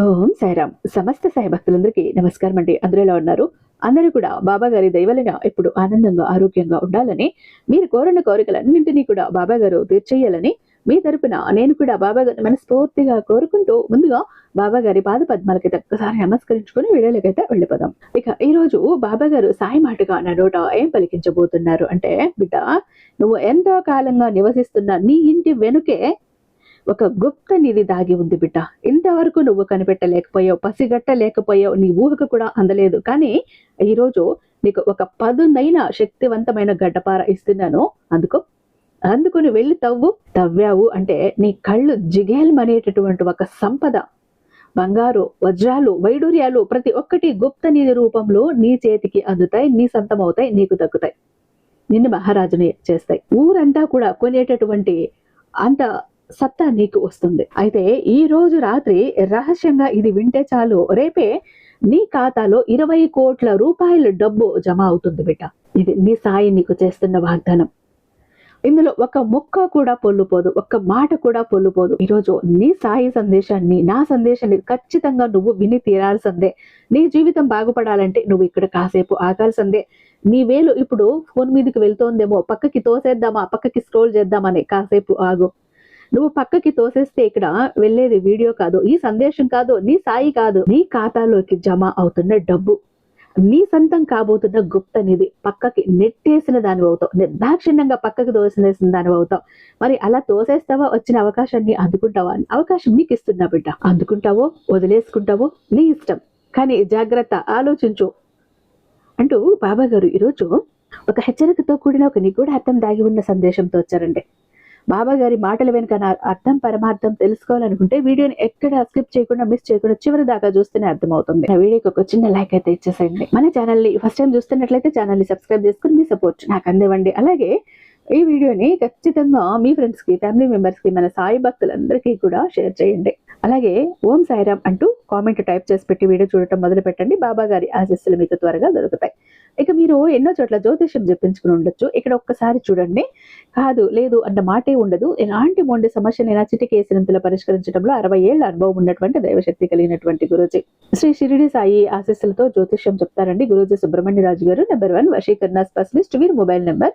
ఓం సాయిరామ్. సమస్త సాయి భక్తులందరికీ నమస్కారం అండి. అందరూ ఎలా ఉన్నారు? అందరూ కూడా బాబా గారి దయవలన ఎప్పుడు ఆనందంగా ఆరోగ్యంగా ఉండాలని, మీరు కోరిన కోరికలన్నింటినీ కూడా బాబా గారు తీర్చేయాలని మీ తరపున నేను కూడా బాబా గారిని మనస్ఫూర్తిగా కోరుకుంటూ ముందుగా బాబా గారి పాద పద్మాలకైతే ఒక్కసారి నమస్కరించుకుని వీడియోలకైతే వెళ్ళిపోదాం. ఇక ఈ రోజు బాబా గారు సాయి మాటగా నా నోట ఏం పలికించబోతున్నారు అంటే, బిడ్డ, నువ్వు ఎంతో కాలంగా నివసిస్తున్న నీ ఇంటి వెనుకే ఒక గుప్త నిధి దాగి ఉంది బిడ్డ. ఇంతవరకు నువ్వు కనిపెట్టలేకపోయావు, పసిగట్టలేకపోయావు, నీ ఊహకు కూడా అందలేదు. కానీ ఈరోజు నీకు ఒక పదునైన శక్తివంతమైన గడ్డపార ఇస్తున్నాను. అందుకో, అందుకుని వెళ్ళి తవ్వావు అంటే నీ కళ్ళు జిగేల్మనేటటువంటి ఒక సంపద, బంగారు, వజ్రాలు, వైడూర్యాలు ప్రతి ఒక్కటి గుప్త నిధి రూపంలో నీ చేతికి అందుతాయి, నీ సొంతమవుతాయి, నీకు దక్కుతాయి, నిన్ను మహారాజుని చేస్తాయి. ఊరంతా కూడా కొనేటటువంటి అంత సత్తా నీకు వస్తుంది. అయితే ఈ రోజు రాత్రి రహస్యంగా ఇది వింటే చాలు, రేపే నీ ఖాతాలో 20 కోట్ల రూపాయల డబ్బు జమ అవుతుంది బిడ్డ. ఇది నీ సాయి నీకు చేస్తున్న వాగ్దానం. ఇందులో ఒక ముక్క కూడా పొల్లుపోదు, ఒక్క మాట కూడా పొల్లుపోదు. ఈరోజు నీ సాయి సందేశాన్ని, నా సందేశాన్ని ఖచ్చితంగా నువ్వు విని తీరాల్సిందే. నీ జీవితం బాగుపడాలంటే నువ్వు ఇక్కడ కాసేపు ఆగాల్సిందే. నీ వేలు ఇప్పుడు ఫోన్ మీదకి వెళ్తోందేమో, పక్కకి తోసేద్దామా, పక్కకి స్క్రోల్ చేద్దామని కాసేపు ఆగు. నువ్వు పక్కకి తోసేస్తే ఇక్కడ వెళ్ళేది వీడియో కాదు, ఈ సందేశం కాదు, నీ సాయి కాదు, నీ ఖాతాలోకి జమ అవుతున్న డబ్బు, నీ సొంతం కాబోతున్న గుప్త నిధి. పక్కకి నెట్టేసిన దాని అవుతావు, నిర్దాక్షిణ్యంగా పక్కకి తోసేసిన దాని అవుతావు. మరి అలా తోసేస్తావా? వచ్చిన అవకాశాన్ని అందుకుంటావా? అవకాశం నీకు ఇస్తున్నా బిడ్డ. అందుకుంటావో వదిలేసుకుంటావో నీ ఇష్టం, కానీ జాగ్రత్త, ఆలోచించు అంటూ బాబా గారు ఈరోజు ఒక హెచ్చరికతో కూడిన ఒక నిగూఢ అర్థం దాగి ఉన్న సందేశంతో వచ్చారండి. బాబా గారి మాటల వెనుక అర్థం పరమార్థం తెలుసుకోవాలనుకుంటే వీడియోని ఎక్కడ స్కిప్ చేయకుండా, మిస్ చేయకుండా చివరి దాకా చూస్తేనే అర్థమవుతుంది. ఆ వీడియోకి ఒక చిన్న లైక్ అయితే ఇచ్చేసేయండి. మన ఛానల్ని ఫస్ట్ టైం చూస్తున్నట్లయితే ఛానల్ని సబ్స్క్రైబ్ చేసుకుని మీ సపోర్ట్ నాకు అందివ్వండి. అలాగే ఈ వీడియోని ఖచ్చితంగా మీ ఫ్రెండ్స్ కి, ఫ్యామిలీ మెంబర్స్ కి, మన సాయి భక్తులందరికీ కూడా షేర్ చేయండి. అలాగే ఓం సాయిరామ్ అంటూ కామెంట్ టైప్ చేసి పెట్టి వీడియో చూడటం మొదలు పెట్టండి. బాబా గారి ఆశీస్సులు మీకు త్వరగా దొరుకుతాయి. ఇక మీరు ఎన్నో చోట్ల జ్యోతిష్యం చెప్పించుకుని ఉండొచ్చు. ఇక్కడ ఒక్కసారి చూడండి, కాదు లేదు అన్న మాటే ఉండదు. ఎలాంటి మొండి సమస్యనైనా చిటికేసినంతలో పరిష్కరించడంలో 60 ఏళ్ల అనుభవం ఉన్నటువంటి దైవశక్తి కలిగినటువంటి గురూజీ శ్రీ షిరిడి సాయి ఆశీస్సులతో జ్యోతిష్యం చెప్తారండి గురూజీ సుబ్రహ్మణ్యరాజు గారు. నెంబర్ 1 వశీకరణ స్పెషలిస్ట్. వీరి మొబైల్ నెంబర్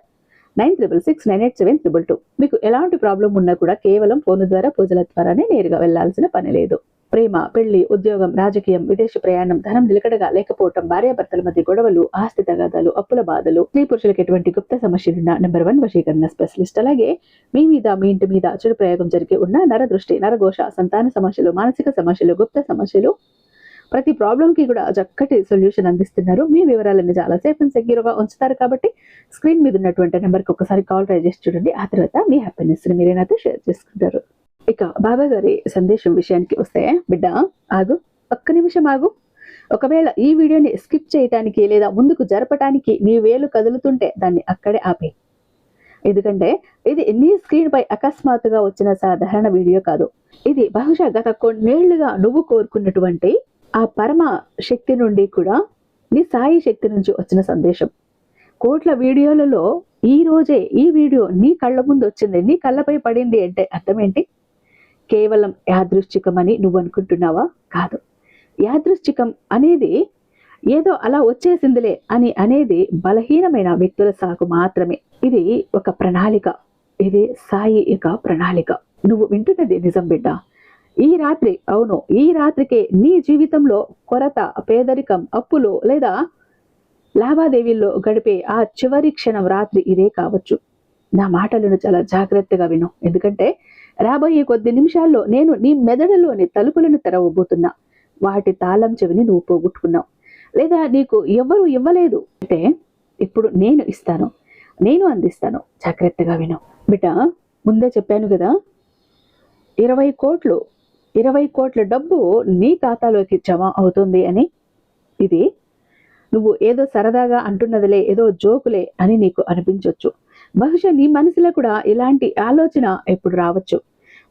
96698732. మీకు ఎలాంటి ప్రాబ్లం ఉన్నా కూడా కేవలం ఫోన్ ద్వారా, పూజల ద్వారానే నేరుగా వెళ్లాల్సిన పని లేదు. ప్రేమ, పెళ్లి, ఉద్యోగం, రాజకీయం, విదేశీ ప్రయాణం, ధనం నిలకడగా లేకపోవటం, భార్యాభర్తల మధ్య గొడవలు, ఆస్తి తగాదాలు, అప్పుల బాధలు, స్త్రీ పురుషులకు ఎటువంటి గుప్త సమస్యలున్న నెంబర్ 1 వశీకరణ స్పెషలిస్ట్. అలాగే మీ మీద, మీ ఇంటి మీద చెడు ప్రయోగం జరిగి ఉన్న నరదృష్టి, నరఘోష, సంతాన సమస్యలు, మానసిక సమస్యలు, గుప్త సమస్యలు, ప్రతి ప్రాబ్లం కి కూడా చక్కటి సొల్యూషన్ అందిస్తున్నారు. మీ వివరాలను చాలా సేఫ్ అండ్ సెక్యూర్ గా ఉంచుతారు. కాబట్టి స్క్రీన్ మీద ఉన్నటువంటి నెంబర్ కి ఒకసారి కాల్ ట్రై చేసి చూడండి. ఆ తర్వాత మీ హ్యాపీనెస్ ని మీరే నాతో షేర్ చేసుకుంటారు. ఇక బాబా గారి సందేశం విషయానికి వస్తే, బిడ్డ ఆగు, ఒక్క నిమిషం ఆగు. ఒకవేళ ఈ వీడియోని స్కిప్ చేయటానికి లేదా ముందుకు జరపటానికి నీ వేలు కదులుతుంటే దాన్ని అక్కడే ఆపే. ఎందుకంటే ఇది నీ స్క్రీన్ పై అకస్మాత్తుగా వచ్చిన సాధారణ వీడియో కాదు. ఇది బహుశా గత కొన్నేళ్లుగా నువ్వు కోరుకున్నటువంటి ఆ పరమ శక్తి నుండి కూడా, నీ సాయి శక్తి నుంచి వచ్చిన సందేశం. కోట్ల వీడియోలలో ఈ రోజే ఈ వీడియో నీ కళ్ళ ముందు వచ్చింది, నీ కళ్ళపై పడింది అంటే అర్థం ఏంటి? కేవలం యాదృశ్చికమని నువ్వు అనుకుంటున్నావా? కాదు. యాదృశ్చికం అనేది ఏదో అలా వచ్చేసిందిలే అని అనేది బలహీనమైన వ్యక్తుల సాకు మాత్రమే. ఇది ఒక ప్రణాళిక, ఇది సాయి యొక్క ప్రణాళిక. నువ్వు వింటున్నది నిజం బిడ్డ. ఈ రాత్రి, అవును ఈ రాత్రికే నీ జీవితంలో కొరత, పేదరికం, అప్పులు లేదా లావాదేవీల్లో గడిపే ఆ చివరి క్షణం రాత్రి ఇదే కావచ్చు. నా మాటలను చాలా జాగ్రత్తగా విను. ఎందుకంటే రాబోయే కొద్ది నిమిషాల్లో నేను నీ మెదడులోని తలుపులను తెరవబోతున్నా. వాటి తాళం చెవిని నువ్వు పోగొట్టుకున్నావు, లేదా నీకు ఎవ్వరూ ఇవ్వలేదు అంటే ఇప్పుడు నేను ఇస్తాను, నేను అందిస్తాను. జాగ్రత్తగా విను బిడ్డ. ముందే చెప్పాను కదా, 20 కోట్ల డబ్బు నీ ఖాతాలోకి జమ అవుతుంది అని. ఇది నువ్వు ఏదో సరదాగా అంటున్నదిలే, ఏదో జోకులే అని నీకు అనిపించవచ్చు. బహుశా నీ మనసులో కూడా ఇలాంటి ఆలోచన ఎప్పుడు రావచ్చు.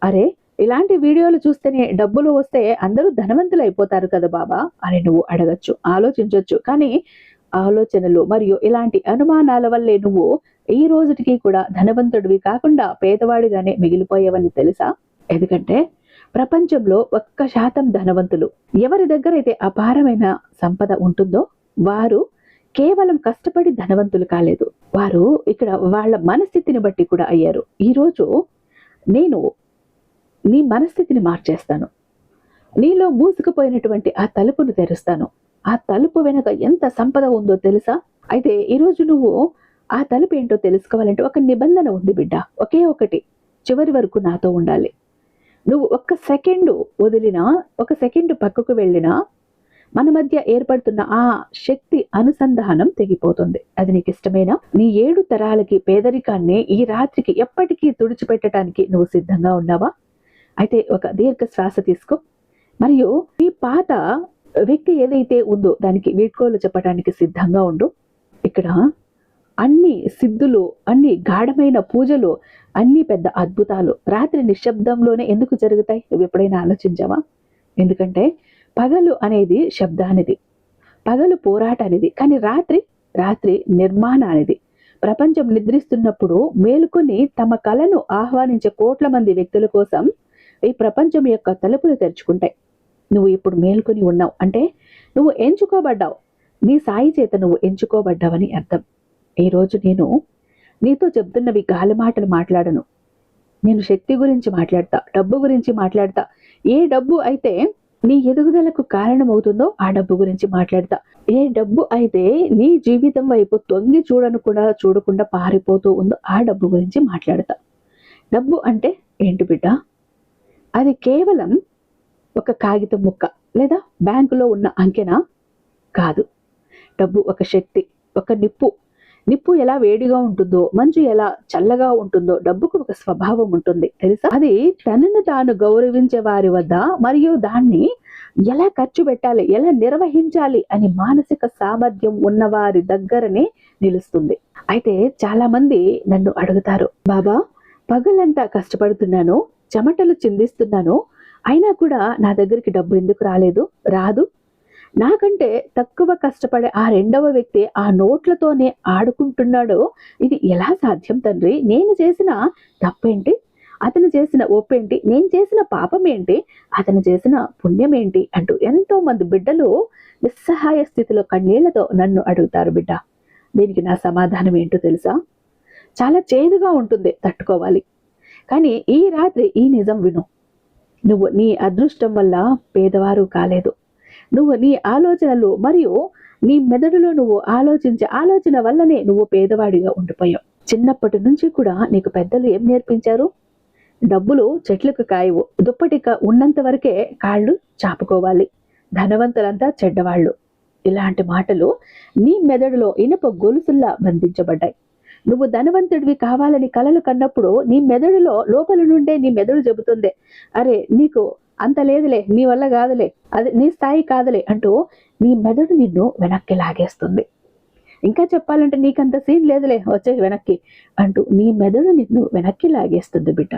అరే, ఇలాంటి వీడియోలు చూస్తేనే డబ్బులు వస్తే అందరూ ధనవంతులు అయిపోతారు కదా బాబా అని నువ్వు అడగచ్చు, ఆలోచించవచ్చు. కానీ ఆలోచనలు మరియు ఇలాంటి అనుమానాల వల్లే నువ్వు ఈ రోజుకి కూడా ధనవంతుడివి కాకుండా పేదవాడిగానే మిగిలిపోయావని తెలుసా? ఎందుకంటే ప్రపంచంలో 1% ధనవంతులు ఎవరి దగ్గర అయితే అపారమైన సంపద ఉంటుందో వారు కేవలం కష్టపడి ధనవంతులు కాలేదు. వారు ఇక్కడ వాళ్ళ మనస్థితిని బట్టి కూడా అయ్యారు. ఈరోజు నేను నీ మనస్థితిని మార్చేస్తాను. నీలో మూసుకుపోయినటువంటి ఆ తలుపును తెరుస్తాను. ఆ తలుపు వెనక ఎంత సంపద ఉందో తెలుసా? అయితే ఈరోజు నువ్వు ఆ తలుపు ఏంటో తెలుసుకోవాలంటే ఒక నిబంధన ఉంది బిడ్డ. ఒకే ఒకటి, చివరి వరకు నాతో ఉండాలి. నువ్వు ఒక్క సెకండు వదిలినా, ఒక సెకండు పక్కకు వెళ్ళినా మన మధ్య ఏర్పడుతున్న ఆ శక్తి అనుసంధానం తెగిపోతుంది. అది నీకు ఇష్టమేనా? నీ 7 తరాలకి పేదరికాన్ని ఈ రాత్రికి ఎప్పటికీ తుడిచిపెట్టడానికి నువ్వు సిద్ధంగా ఉన్నావా? అయితే ఒక దీర్ఘ శ్వాస తీసుకో. మరియు ఈ పాత వ్యక్తి ఏదైతే ఉందో దానికి వీడ్కోలు చెప్పడానికి సిద్ధంగా ఉండు. ఇక్కడ అన్ని సిద్ధులు, అన్ని గాఢమైన పూజలు, అన్ని పెద్ద అద్భుతాలు రాత్రి నిశ్శబ్దంలోనే ఎందుకు జరుగుతాయి? నువ్వు ఎప్పుడైనా ఆలోచించావా? ఎందుకంటే పగలు అనేది శబ్దానిది, పగలు పోరాటానిది, కానీ రాత్రి నిర్మాణానిది. ప్రపంచం నిద్రిస్తున్నప్పుడు మేలుకొని తమ కలను ఆహ్వానించే కోట్ల మంది వ్యక్తుల కోసం ఈ ప్రపంచం యొక్క తలుపులు తెరుచుకుంటాయి. నువ్వు ఇప్పుడు మేల్కొని ఉన్నావు అంటే నువ్వు ఎంచుకోబడ్డావు. నీ సాయి చేత నువ్వు ఎంచుకోబడ్డావని అర్థం. ఈరోజు నేను నీతో చెప్తున్నవి గాలి మాటలు మాట్లాడను. నేను శక్తి గురించి మాట్లాడతా, డబ్బు గురించి మాట్లాడతా. ఏ డబ్బు అయితే నీ ఎదుగుదలకు కారణమవుతుందో ఆ డబ్బు గురించి మాట్లాడతా. ఏ డబ్బు అయితే నీ జీవితం వైపు తొంగి చూడకుండా పారిపోతూ ఉందో ఆ డబ్బు గురించి మాట్లాడతా. డబ్బు అంటే ఏంటి బిడ్డ? అది కేవలం ఒక కాగితం ముక్క లేదా బ్యాంకులో ఉన్న అంకెనా? కాదు. డబ్బు ఒక శక్తి, ఒక నిప్పు ఎలా వేడిగా ఉంటుందో, మంచు ఎలా చల్లగా ఉంటుందో డబ్బుకు ఒక స్వభావం ఉంటుంది తెలుసా? అది తనను తాను గౌరవించే వారి వద్ద మరియు దాన్ని ఎలా ఖర్చు పెట్టాలి, ఎలా నిర్వహించాలి అని మానసిక సామర్థ్యం ఉన్నవారి దగ్గరనే నిలుస్తుంది. అయితే చాలా మంది నన్ను అడుగుతారు, బాబా పగలంతా కష్టపడుతున్నాను, చెమటలు చిందిస్తున్నాను, అయినా కూడా నా దగ్గరికి డబ్బు ఎందుకు రాదు? నాకంటే తక్కువ కష్టపడే ఆ రెండవ వ్యక్తి ఆ నోట్లతోనే ఆడుకుంటున్నాడో ఇది ఎలా సాధ్యం తండ్రి? నేను చేసిన తప్పేంటి? అతను చేసిన ఒప్పేంటి? నేను చేసిన పాపం ఏంటి? అతను చేసిన పుణ్యం ఏంటి? అంటూ ఎంతో మంది బిడ్డలు నిస్సహాయ స్థితిలో కన్నీళ్లతో నన్ను అడుగుతారు బిడ్డ. దీనికి నా సమాధానం ఏంటో తెలుసా? చాలా చేదుగా ఉంటుంది, తట్టుకోవాలి. కానీ ఈ రాత్రి ఈ నిజం విను. నువ్వు నీ అదృష్టం వల్ల పేదవారు కాలేదు. నువ్వు నీ ఆలోచనలు మరియు నీ మెదడులో నువ్వు ఆలోచించే ఆలోచన వల్లనే నువ్వు పేదవాడిగా ఉండిపోయావు. చిన్నప్పటి నుంచి కూడా నీకు పెద్దలు ఏం నేర్పించారు? డబ్బులు చెట్లకు కాయవు, దుప్పటిక ఉన్నంత వరకే కాళ్ళు చాపుకోవాలి, ధనవంతులంతా చెడ్డవాళ్ళు. ఇలాంటి మాటలు నీ మెదడులో ఇనుప గొలుసుల్లా బంధించబడ్డాయి. నువ్వు ధనవంతుడివి కావాలని కలలు కన్నప్పుడు నీ మెదడులో లోపల నుండే నీ మెదడు చెబుతుంది, అరే నీకు అంత లేదులే, నీ వల్ల కాదులే, అది నీ స్థాయి కాదులే అంటూ నీ మెదడు నిన్ను వెనక్కి లాగేస్తుంది. ఇంకా చెప్పాలంటే నీకంత సీన్ లేదులే, వచ్చే వెనక్కి అంటూ నీ మెదడు నిన్ను వెనక్కి లాగేస్తుంది బిడ్డ.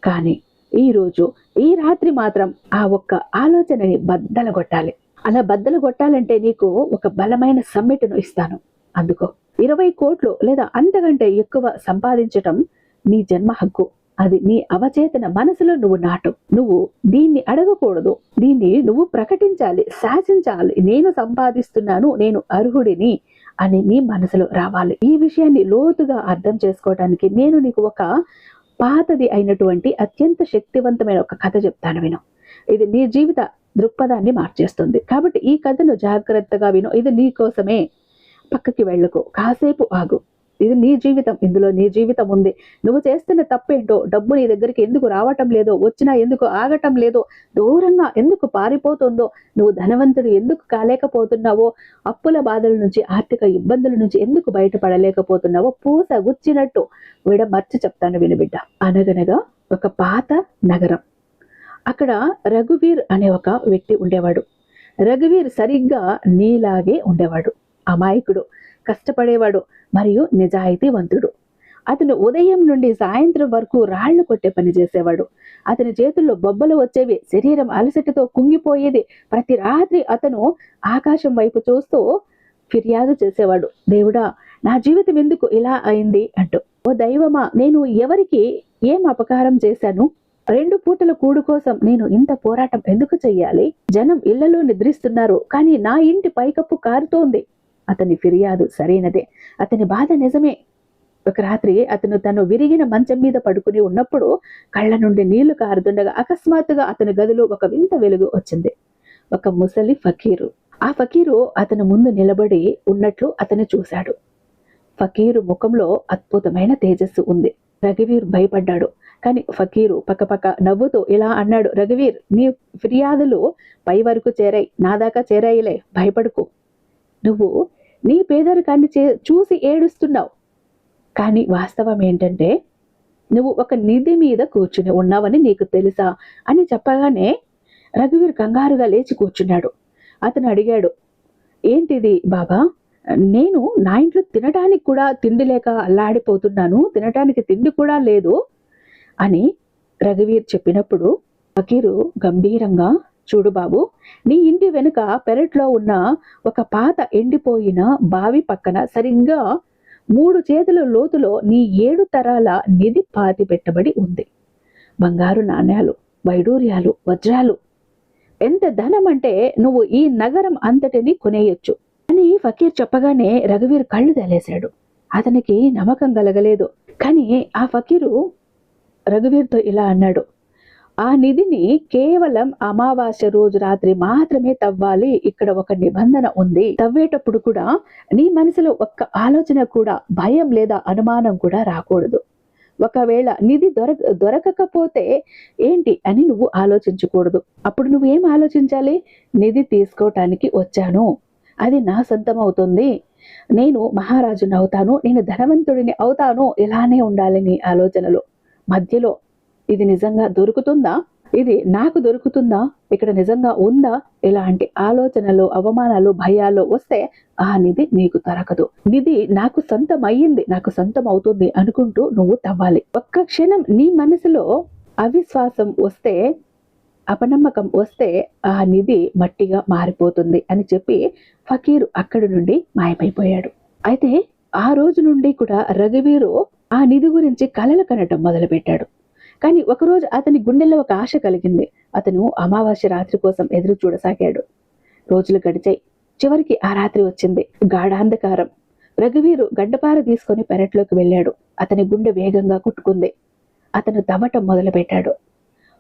కానీ ఈ రాత్రి మాత్రం ఆ ఒక్క ఆలోచనని బద్దలు కొట్టాలి. అలా బద్దలు కొట్టాలంటే నీకు ఒక బలమైన సమ్మెటను ఇస్తాను. అందుకో 20 కోట్లు లేదా అంతకంటే ఎక్కువ సంపాదించటం నీ జన్మ హక్కు. అది నీ అవచేతన మనసులో నువ్వు నాటు. నువ్వు దీన్ని అడగకూడదు, దీన్ని నువ్వు ప్రకటించాలి, శాసించాలి. నేను సంపాదిస్తున్నాను, నేను అర్హుడిని అని నీ మనసులో రావాలి. ఈ విషయాన్ని లోతుగా అర్థం చేసుకోవడానికి నేను నీకు ఒక పాతది అయినటువంటి అత్యంత శక్తివంతమైన ఒక కథ చెప్తాను, విను. ఇది నీ జీవిత దృక్పథాన్ని మార్చేస్తుంది. కాబట్టి ఈ కథను జాగ్రత్తగా విను. ఇది నీ కోసమే. పక్కకి వెళ్ళకు, కాసేపు ఆగు. ఇది నీ జీవితం, ఇందులో నీ జీవితం ఉంది. నువ్వు చేస్తున్న తప్పేంటో, డబ్బు నీ దగ్గరికి ఎందుకు రావటం లేదో, వచ్చినా ఎందుకు ఆగటం లేదో, దూరంగా ఎందుకు పారిపోతుందో, నువ్వు ధనవంతుడు ఎందుకు కాలేకపోతున్నావో, అప్పుల బాధల నుంచి, ఆర్థిక ఇబ్బందుల నుంచి ఎందుకు బయటపడలేకపోతున్నావో పూస గుచ్చినట్టు విడమర్చి చెప్తాను వినుబిడ్డ. అనగనగా ఒక పాత నగరం. అక్కడ రఘువీర్ అనే ఒక వ్యక్తి ఉండేవాడు. రఘువీర్ సరిగ్గా నీలాగే ఉండేవాడు. అమాయకుడు, కష్టపడేవాడు మరియు నిజాయితీవంతుడు. అతను ఉదయం నుండి సాయంత్రం వరకు రాళ్లు కొట్టే పని చేసేవాడు. అతని చేతుల్లో బొబ్బలు వచ్చేవి, శరీరం అలసటతో కుంగిపోయేది. ప్రతి రాత్రి అతను ఆకాశం వైపు చూస్తూ ఫిర్యాదు చేసేవాడు, దేవుడా నా జీవితం ఎందుకు ఇలా అయింది అంటూ. ఓ దైవమా, నేను ఎవరికి ఏం అపకారం చేశాను? 2 పూటల కూడు కోసం నేను ఇంత పోరాటం ఎందుకు చెయ్యాలి? జనం ఇళ్లలో నిద్రిస్తున్నారు, కానీ నా ఇంటి పైకప్పు కారుతోంది. అతని ఫిర్యాదు సరైనదే, అతని బాధ నిజమే. ఒక రాత్రి అతను తను విరిగిన మంచం మీద పడుకుని ఉన్నప్పుడు కళ్ళ నుండి నీళ్లు కారుతుండగా అకస్మాత్తుగా అతని గదిలో ఒక వింత వెలుగు వచ్చింది. ఒక ముసలి ఫకీరు. ఆ ఫకీరు అతని ముందు నిలబడి ఉన్నట్లు అతను చూశాడు. ఫకీరు ముఖంలో అద్భుతమైన తేజస్సు ఉంది. రఘువీర్ భయపడ్డాడు. కానీ ఫకీరు పక్కపక్క నవ్వుతూ ఇలా అన్నాడు, రఘువీర్, నీ ఫిర్యాదులు పై వరకు చేరాయి, నా దాకా చేరాయిలే, భయపడుకు. నువ్వు నీ పేదరికాన్ని చూసి ఏడుస్తున్నావు, కానీ వాస్తవం ఏంటంటే నువ్వు ఒక నిధి మీద కూర్చుని ఉన్నావని నీకు తెలుసా అని చెప్పగానే రఘువీర్ కంగారుగా లేచి కూర్చున్నాడు. అతను అడిగాడు, ఏంటిది బాబా? నేను నా ఇంట్లో తినటానికి కూడా తిండి లేక అల్లాడిపోతున్నాను, తినటానికి తిండి కూడా లేదు అని రఘువీర్ చెప్పినప్పుడు ఫకీరు గంభీరంగా, చూడు బాబు, నీ ఇంటి వెనుక పెరట్లో ఉన్న ఒక పాత ఎండిపోయిన బావి పక్కన సరిగ్గా 3 చేతుల లోతులో నీ 7 తరాల నిధి పాతి పెట్టబడి ఉంది. బంగారు నాణ్యాలు, వైడూర్యాలు, వజ్రాలు, ఎంత ధనం అంటే నువ్వు ఈ నగరం అంతటిని కొనేయొచ్చు అని ఫకీర్ చెప్పగానే రఘువీర్ కళ్ళు తెలేశాడు. అతనికి నమ్మకం కలగలేదు. కానీ ఆ ఫకీరు రఘువీర్తో ఇలా అన్నాడు, ఆ నిధిని కేవలం అమావాస్య రోజు రాత్రి మాత్రమే తవ్వాలి. ఇక్కడ ఒక నిబంధన ఉంది. తవ్వేటప్పుడు కూడా నీ మనసులో ఒక్క ఆలోచన కూడా, భయం లేదా అనుమానం కూడా రాకూడదు. ఒకవేళ నిధి దొరకకపోతే ఏంటి అని నువ్వు ఆలోచించకూడదు. అప్పుడు నువ్వు ఏం ఆలోచించాలి? నిధి తీసుకోవటానికి వచ్చాను, అది నా సొంతం అవుతుంది, నేను మహారాజుని అవుతాను, నేను ధనవంతుడిని అవుతాను, ఇలానే ఉండాలి నీ ఆలోచనలు. మధ్యలో ఇది నిజంగా దొరుకుతుందా, ఇది నాకు దొరుకుతుందా, ఇక్కడ నిజంగా ఉందా, ఇలాంటి ఆలోచనలు, అవమానాలు, భయాలు వస్తే ఆ నిధి నీకు దొరకదు. నిధి నాకు సొంతం అయ్యింది, నాకు సొంతం అవుతుంది అనుకుంటూ నువ్వు తవ్వాలి. ఒక్క క్షణం నీ మనసులో అవిశ్వాసం వస్తే, అపనమ్మకం వస్తే ఆ నిధి మట్టిగా మారిపోతుంది అని చెప్పి ఫకీరు అక్కడి నుండి మాయమైపోయాడు. అయితే ఆ రోజు నుండి కూడా రఘువీరు ఆ నిధి గురించి కలలు కనటం మొదలుపెట్టాడు. కానీ ఒకరోజు అతని గుండెల్లో ఒక ఆశ కలిగింది. అతను అమావాస్య రాత్రి కోసం ఎదురు చూడసాగాడు. రోజులు గడిచాయి. చివరికి ఆ రాత్రి వచ్చింది. గాఢాంధకారం. రఘువీరు గడ్డపార తీసుకొని పెరట్లోకి వెళ్ళాడు. అతని గుండె వేగంగా కొట్టుకుంది. అతను తవ్వటం మొదలుపెట్టాడు.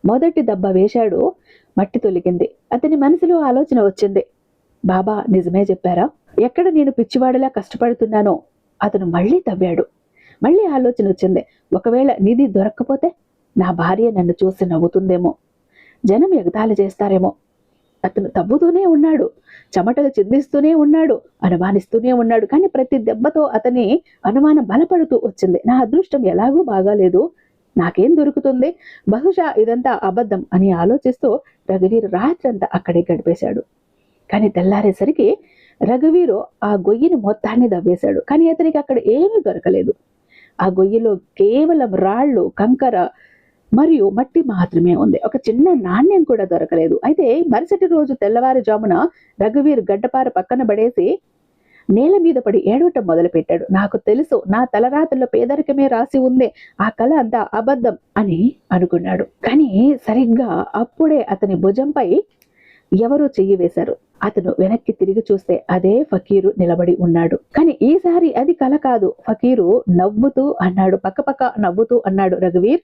మొదటి దెబ్బ వేశాడు, మట్టి తొలిగింది. అతని మనసులో ఆలోచన వచ్చింది, బాబా నిజమే చెప్పారా? ఎక్కడ నేను పిచ్చివాడిలా కష్టపడుతున్నానో? అతను మళ్ళీ తవ్వాడు. మళ్ళీ ఆలోచన వచ్చింది, ఒకవేళ నిధి దొరక్కపోతే నా భార్య నన్ను చూసి నవ్వుతుందేమో, జనం ఎగతాళి చేస్తారేమో. అతను తవ్వుతూనే ఉన్నాడు, చెమటలు చిందిస్తూనే ఉన్నాడు, అనుమానిస్తూనే ఉన్నాడు. కానీ ప్రతి దెబ్బతో అతని అనుమానం బలపడుతూ వచ్చింది. నా అదృష్టం ఎలాగూ బాగాలేదు, నాకేం దొరుకుతుంది, బహుశా ఇదంతా అబద్ధం అని ఆలోచిస్తూ రఘువీరు రాత్రంతా అక్కడే గడిపేశాడు. కానీ తెల్లారేసరికి రఘువీరు ఆ గొయ్యిని మొత్తాన్ని దవ్వేశాడు. కానీ అతనికి అక్కడ ఏమీ దొరకలేదు. ఆ గొయ్యిలో కేవలం రాళ్ళు, కంకర మరియు మట్టి మాత్రమే ఉంది. ఒక చిన్న నాణ్యం కూడా దొరకలేదు. అయితే మరుసటి రోజు తెల్లవారుజామున రఘువీర్ గడ్డపార పక్కన పడేసి నేల మీద పడి ఏడవటం మొదలుపెట్టాడు. నాకు తెలుసు, నా తలరాతల్లో పేదరికమే రాసి ఉంది, ఆ కళ అంతా అబద్ధం అని అనుకున్నాడు. కానీ సరిగ్గా అప్పుడే అతని భుజంపై ఎవరో చెయ్యి వేశారు. అతను వెనక్కి తిరిగి చూస్తే అదే ఫకీరు నిలబడి ఉన్నాడు. కానీ ఈసారి అది కల కాదు. ఫకీరు నవ్వుతూ అన్నాడు, పక్కపక్క నవ్వుతూ అన్నాడు, రఘువీర్,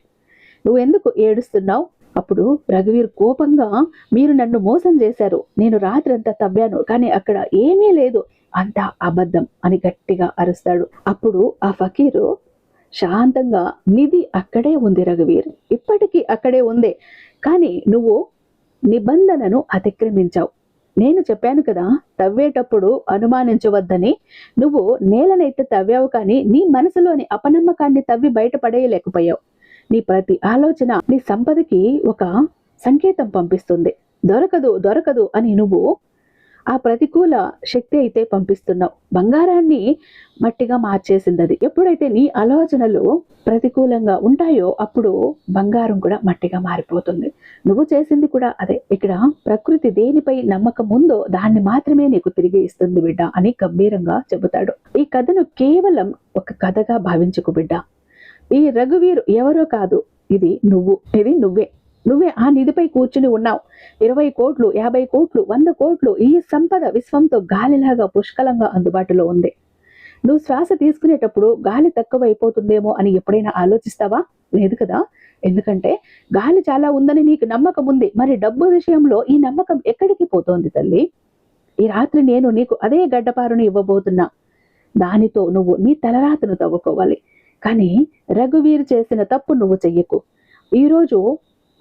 నువ్వెందుకు ఏడుస్తున్నావు? అప్పుడు రఘువీర్ కోపంగా, మీరు నన్ను మోసం చేశారు, నేను రాత్రంతా తవ్వాను, కానీ అక్కడ ఏమీ లేదు, అంతా అబద్ధం అని గట్టిగా అరుస్తాడు. అప్పుడు ఆ ఫకీరు శాంతంగా, నిధి అక్కడే ఉంది రఘువీర్, ఇప్పటికీ అక్కడే ఉంది, కానీ నువ్వు నిబంధనను అతిక్రమించావు. నేను చెప్పాను కదా, తవ్వేటప్పుడు అనుమానించవద్దని. నువ్వు నేలనైతే తవ్వావు, కానీ నీ మనసులోని అపనమ్మకాన్ని తవ్వి బయటపడేయలేకపోయావు. నీ ప్రతి ఆలోచన నీ సంపదకి ఒక సంకేతం పంపిస్తుంది. దొరకదు దొరకదు అని నువ్వు ఆ ప్రతికూల శక్తి అయితే పంపిస్తున్నావు. బంగారాన్ని మట్టిగా మార్చేసింది అది. ఎప్పుడైతే నీ ఆలోచనలు ప్రతికూలంగా ఉంటాయో అప్పుడు బంగారం కూడా మట్టిగా మారిపోతుంది. నువ్వు చేసింది కూడా అదే. ఇక్కడ ప్రకృతి దేనిపై నమ్మకం ఉందో దాన్ని మాత్రమే నీకు తిరిగి ఇస్తుంది బిడ్డ అని గంభీరంగా చెబుతాడు. ఈ కథను కేవలం ఒక కథగా భావించుకు బిడ్డ. ఈ రఘువీర్ ఎవరో కాదు, ఇది నువ్వే ఆ నిధిపై కూర్చుని ఉన్నావు. 20 కోట్లు, 50 కోట్లు, 100 కోట్లు, ఈ సంపద విశ్వంతో గాలిలాగా పుష్కలంగా అందుబాటులో ఉంది. నువ్వు శ్వాస తీసుకునేటప్పుడు గాలి తక్కువైపోతుందేమో అని ఎప్పుడైనా ఆలోచిస్తావా? లేదు కదా. ఎందుకంటే గాలి చాలా ఉందని నీకు నమ్మకం ఉంది. మరి డబ్బు విషయంలో ఈ నమ్మకం ఎక్కడికి పోతోంది తల్లి? ఈ రాత్రి నేను నీకు అదే గడ్డపారును ఇవ్వబోతున్నా. దానితో నువ్వు నీ తలరాతను తవ్వుకోవాలి. కానీ రఘువీర్ చేసిన తప్పు నువ్వు చెయ్యకు. ఈరోజు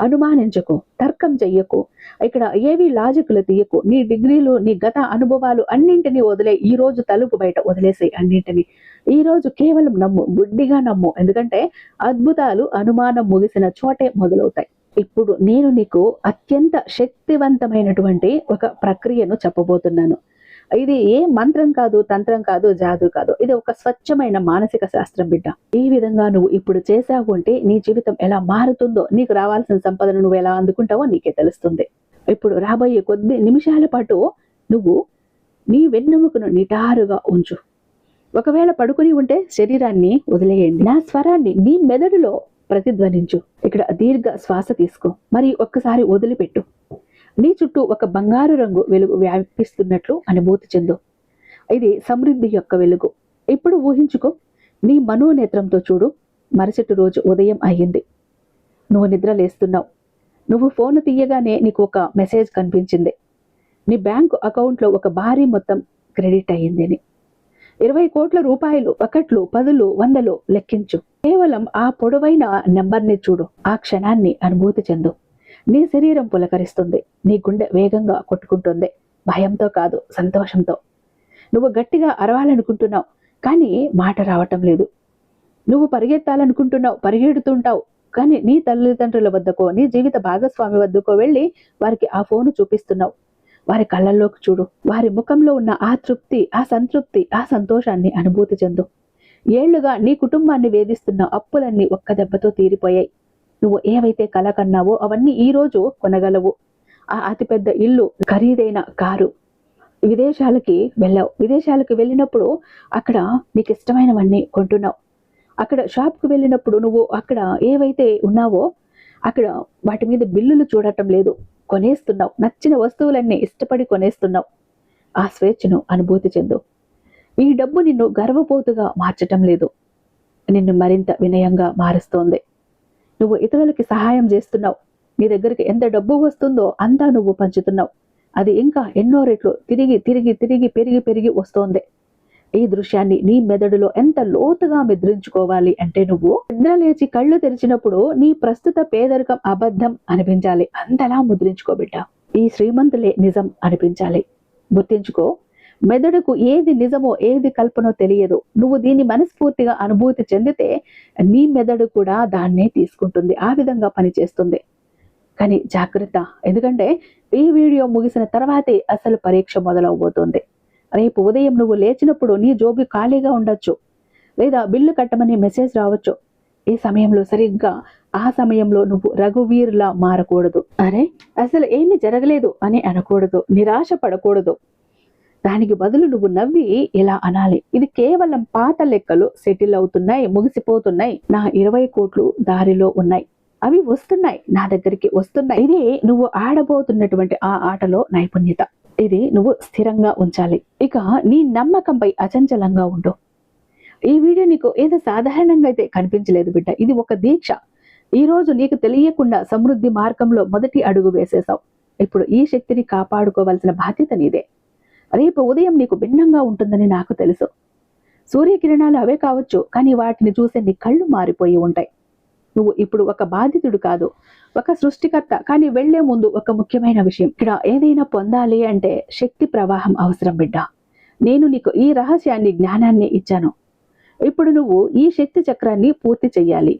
అనుమానించకు, తర్కం చెయ్యకు, ఇక్కడ ఏవి లాజిక్లు తీయకు. నీ డిగ్రీలు, నీ గత అనుభవాలు అన్నింటినీ వదిలే. ఈ రోజు తలుపు బయట వదిలేసే అన్నింటినీ. ఈ రోజు కేవలం నమ్ము, గుడ్డిగా నమ్ము. ఎందుకంటే అద్భుతాలు అనుమానం ముగిసిన చోటే మొదలవుతాయి. ఇప్పుడు నేను నీకు అత్యంత శక్తివంతమైనటువంటి ఒక ప్రక్రియను చెప్పబోతున్నాను. ఇది ఏ మంత్రం కాదు, తంత్రం కాదు, జాదు కాదు. ఇది ఒక స్వచ్ఛమైన మానసిక శాస్త్రం బిడ్డ. ఈ విధంగా నువ్వు ఇప్పుడు చేసావు అంటే నీ జీవితం ఎలా మారుతుందో, నీకు రావాల్సిన సంపదను నువ్వు ఎలా అందుకుంటావో నీకే తెలుస్తుంది. ఇప్పుడు రాబోయే కొద్ది నిమిషాల పాటు నువ్వు నీ వెన్నెముకను నిటారుగా ఉంచు. ఒకవేళ పడుకుని ఉంటే శరీరాన్ని వదిలేయండి. నా స్వరాన్ని నీ మెదడులో ప్రతిధ్వనించు. ఇక్కడ దీర్ఘ శ్వాస తీసుకో, మరి ఒక్కసారి వదిలిపెట్టు. నీ చుట్టూ ఒక బంగారు రంగు వెలుగు వ్యాపిస్తున్నట్లు అనుభూతి చెందు. ఇది సమృద్ధి యొక్క వెలుగు. ఇప్పుడు ఊహించుకో, నీ మనోనేత్రంతో చూడు. మరుసటి రోజు ఉదయం అయ్యింది. నువ్వు నిద్ర లేస్తున్నావు. నువ్వు ఫోన్ తీయగానే నీకు ఒక మెసేజ్ కనిపించింది. నీ బ్యాంకు అకౌంట్లో ఒక భారీ మొత్తం క్రెడిట్ అయ్యిందని. 20 కోట్ల రూపాయలు, ఒకట్లు, పదులు, వందలు లెక్కించు. కేవలం ఆ పొడవైన నెంబర్ని చూడు. ఆ క్షణాన్ని అనుభూతి చెందు. నీ శరీరం పులకరిస్తుంది. నీ గుండె వేగంగా కొట్టుకుంటుంది. భయంతో కాదు, సంతోషంతో. నువ్వు గట్టిగా అరవాలనుకుంటున్నావు, కానీ మాట రావటం లేదు. నువ్వు పరిగెత్తాలనుకుంటున్నావు, పరిగెడుతుంటావు. కానీ నీ తల్లిదండ్రుల వద్దకో, నీ జీవిత భాగస్వామి వద్దకో వెళ్ళి వారికి ఆ ఫోను చూపిస్తున్నావు. వారి కళ్ళల్లోకి చూడు. వారి ముఖంలో ఉన్న ఆ తృప్తి, ఆ సంతృప్తి, ఆ సంతోషాన్ని అనుభూతి చెందు. ఏళ్లుగా నీ కుటుంబాన్ని వేధిస్తున్న అప్పులన్నీ ఒక్క దెబ్బతో తీరిపోయాయి. నువ్వు ఏవైతే కల కన్నావో అవన్నీ ఈ రోజు కొనగలవు. ఆ అతిపెద్ద ఇల్లు, ఖరీదైన కారు. విదేశాలకి వెళ్ళావు. విదేశాలకు వెళ్ళినప్పుడు అక్కడ నీకు ఇష్టమైనవన్నీ కొంటున్నావు. అక్కడ షాప్కి వెళ్ళినప్పుడు నువ్వు అక్కడ ఏవైతే ఉన్నావో అక్కడ వాటి మీద బిల్లులు చూడటం లేదు, కొనేస్తున్నావు. నచ్చిన వస్తువులన్నీ ఇష్టపడి కొనేస్తున్నావు. ఆ స్వేచ్ఛను అనుభూతి చెందు. ఈ డబ్బు నిన్ను గర్వపోతుగా మార్చటం లేదు, నిన్ను మరింత వినయంగా మారుస్తోంది. నువ్వు ఇతరులకి సహాయం చేస్తున్నావు. నీ దగ్గరికి ఎంత డబ్బు వస్తుందో అంతా నువ్వు పంచుతున్నావు. అది ఇంకా ఎన్నో రెట్లు తిరిగి తిరిగి తిరిగి పెరిగి పెరిగి వస్తోంది. ఈ దృశ్యాన్ని నీ మెదడులో ఎంత లోతుగా ముద్రించుకోవాలి అంటే, నువ్వు నిద్ర లేచి కళ్ళు తెరిచినప్పుడు నీ ప్రస్తుత పేదరికం అబద్ధం అనిపించాలి. అంతలా ముద్రించుకోబిడ్డ. ఈ శ్రీమంతులే నిజం అనిపించాలి. గుర్తించుకో, మెదడుకు ఏది నిజమో ఏది కల్పనో తెలియదు. నువ్వు దీన్ని మనస్ఫూర్తిగా అనుభూతి చెందితే నీ మెదడు కూడా దాన్నే తీసుకుంటుంది. ఆ విధంగా పనిచేస్తుంది. కానీ జాగ్రత్త, ఎందుకంటే ఈ వీడియో ముగిసిన తర్వాతే అసలు పరీక్ష మొదలవబోతోంది. రేపు ఉదయం నువ్వు లేచినప్పుడు నీ జోబు ఖాళీగా ఉండొచ్చు, లేదా బిల్లు కట్టమని మెసేజ్ రావచ్చు. ఈ సమయంలో సరిగ్గా ఆ సమయంలో నువ్వు రఘువీర్లా మారకూడదు. అరే అసలు ఏమీ జరగలేదు అని అనకూడదు, నిరాశ పడకూడదు. దానికి బదులు నువ్వు నవ్వి ఇలా అనాలి, ఇది కేవలం పాత లెక్కలు సెటిల్ అవుతున్నాయి, ముగిసిపోతున్నాయి. నా 20 కోట్లు దారిలో ఉన్నాయి, అవి వస్తున్నాయి, నా దగ్గరికి వస్తున్నాయి. ఇది నువ్వు ఆడబోతున్నటువంటి ఆ ఆటలో నైపుణ్యత. ఇది నువ్వు స్థిరంగా ఉంచాలి. ఇక నీ నమ్మకంపై అచంచలంగా ఉండు. ఈ వీడియో నీకు ఏదో సాధారణంగా అయితే కనిపించలేదు బిడ్డ. ఇది ఒక దీక్ష. ఈ రోజు నీకు తెలియకుండా సమృద్ధి మార్గంలో మొదటి అడుగు వేసేసావు. ఇప్పుడు ఈ శక్తిని కాపాడుకోవాల్సిన బాధ్యత నీదే. రేపు ఉదయం నీకు భిన్నంగా ఉంటుందని నాకు తెలుసు. సూర్యకిరణాలు అవే కావచ్చు, కానీ వాటిని చూసే నీ కళ్ళు మారిపోయి ఉంటాయి. నువ్వు ఇప్పుడు ఒక బాధితుడు కాదు, ఒక సృష్టికర్త. కానీ వెళ్లే ముందు ఒక ముఖ్యమైన విషయం, ఇక్కడ ఏదైనా పొందాలి అంటే శక్తి ప్రవాహం అవసరం బిడ్డ. నేను నీకు ఈ రహస్యాన్ని, జ్ఞానాన్ని ఇచ్చాను. ఇప్పుడు నువ్వు ఈ శక్తి చక్రాన్ని పూర్తి చెయ్యాలి.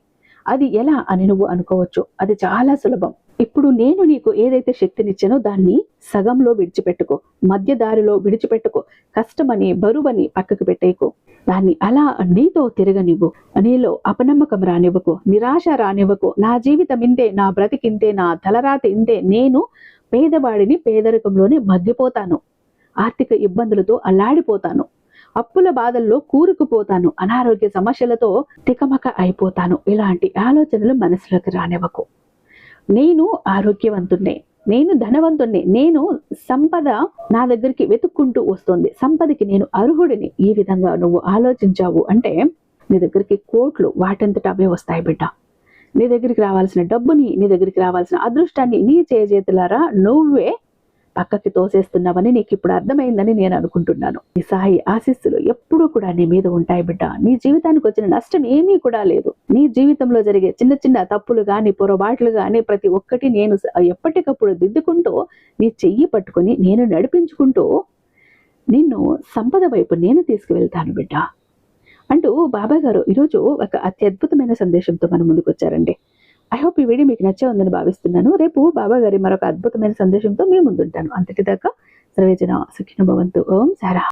అది ఎలా అని నువ్వు అనుకోవచ్చు, అది చాలా సులభం. ఇప్పుడు నేను నీకు ఏదైతే శక్తినిచ్చానో దాన్ని సగంలో విడిచిపెట్టుకో, మధ్య దారిలో విడిచిపెట్టుకో. కష్టమని, బరువని పక్కకు పెట్టేయకు. దాన్ని అలా నీతో తిరగనివ్వు. నీలో అపనమ్మకం రానివ్వకు, నిరాశ రానివ్వకు. నా జీవితం ఇంతే, నా బ్రతికింతే, నా తలరాత ఇంతే, నేను పేదవాడిని, పేదరికంలోనే మగ్గిపోతాను, ఆర్థిక ఇబ్బందులతో అల్లాడిపోతాను, అప్పుల బాధల్లో కూరుకుపోతాను, అనారోగ్య సమస్యలతో తికమక అయిపోతాను. ఇలాంటి ఆలోచనలు మనసులోకి రానివ్వకు. నేను ఆరోగ్యవంతుణ్ణే, నేను ధనవంతుణ్ణి, నేను సంపద నా దగ్గరికి వెతుక్కుంటూ వస్తుంది, సంపదకి నేను అర్హుడిని. ఈ విధంగా నువ్వు ఆలోచించావు అంటే నీ దగ్గరికి కోట్లు వాటంతట అవే వస్తాయి బిడ్డ. నీ దగ్గరికి రావాల్సిన డబ్బుని, నీ దగ్గరికి రావాల్సిన అదృష్టాన్ని నీ చేతులారా నువ్వే పక్కకి తోసేస్తున్నావని నీకు ఇప్పుడు అర్థమైందని నేను అనుకుంటున్నాను. ఈ సాయి ఆశీస్సులు ఎప్పుడూ కూడా నీ మీద ఉంటాయి బిడ్డ. నీ జీవితానికి వచ్చిన నష్టం ఏమీ కూడా లేదు. నీ జీవితంలో జరిగే చిన్న చిన్న తప్పులు గాని, పొరపాట్లు గాని ప్రతి ఒక్కటి నేను ఎప్పటికప్పుడు దిద్దుకుంటూ నీ చెయ్యి పట్టుకొని నేను నడిపించుకుంటూ నిన్ను సంపద వైపు నేను తీసుకువెళ్తాను బిడ్డ అంటూ బాబా గారు ఈరోజు ఒక అత్యద్భుతమైన సందేశంతో మన ముందుకు వచ్చారండి. ఐ హోప్ ఈ వీడియో మీకు నచ్చే ఉందని భావిస్తున్నాను. రేపు బాబా గారి మరొక అద్భుతమైన సందేశంతో మీ ముందుంటాను. అంతటిదాకా సర్వేజన సుఖినో భవంతు. ఓం సారా.